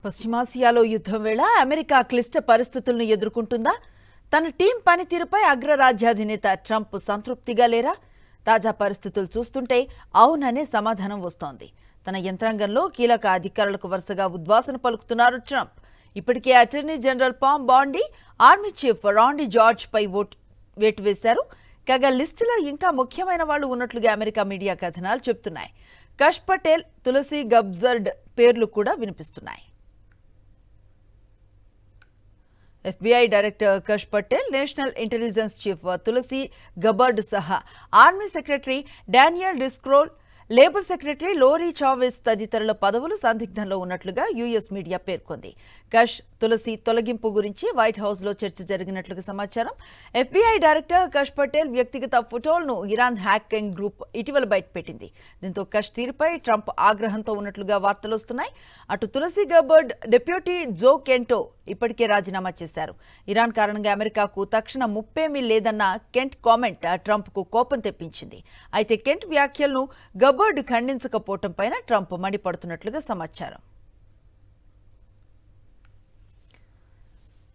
పశ్చిమాసియాలో యుద్ధం వేళ అమెరికా క్లిష్ట పరిస్థితులను ఎదుర్కొంటుందా? తన టీం పనితీరుపై అగ్రరాజ్యాధినేత ట్రంప్ సంతృప్తిగా లేరా? తాజా పరిస్థితులు చూస్తుంటే అవుననే సమాధానం వస్తోంది. తన యంత్రాంగంలో కీలక అధికారులకు వరుసగా ఉద్వాసన పలుకుతున్నారు ట్రంప్. ఇప్పటికే అటార్నీ జనరల్ పామ్ బాండీ, ఆర్మీ చీఫ్ రాండీ జార్జ్ పై వేటు వేశారు. కాగా లిస్టులో ఇంకా ముఖ్యమైన వాళ్లు ఉన్నట్లుగా అమెరికా మీడియా కథనాలు చెబుతున్నాయి. కష్ పటేల్, తులసి గబ్జర్డ్ పేర్లు కూడా వినిపిస్తున్నాయి. FBI director Kash Patel, national intelligence chief Tulsi Gabbard సహా army secretary Daniel Driscoll, labour secretary Lori Chavez తదితరుల పదవులు సందిగ్ధంలో ఉన్నట్లుగా యుఎస్ మీడియా పేర్కొంది. కష్, తులసి తొలగింపు గురించి వైట్ హౌస్ లో చర్చ జరిగినట్లుగా సమాచారం. FBI డైరెక్టర్ కష్ పటేల్ వ్యక్తిగత ఫోటోలను ఇరాన్ హ్యాకింగ్ గ్రూప్ ఇటీవల బయటపెట్టింది. దీంతో కష్ తీరుపై ట్రంప్ ఆగ్రహంతో ఉన్నట్లుగా వార్తలు వస్తున్నాయి. అటు తులసి గబర్డ్, డిప్యూటీ జో కెంటో ఇప్పటికే రాజీనామా చేశారు. ఇరాన్ కారణంగా అమెరికాకు తక్షణ ముప్పేమీ లేదన్న కెంట్ కామెంట్ ట్రంప్ కు కోపం తెప్పించింది. అయితే కెంట్ వ్యాఖ్యలను గబర్డ్ ఖండించకపోవటం పైన ట్రంప్ మండిపడుతున్నట్లుగా సమాచారం.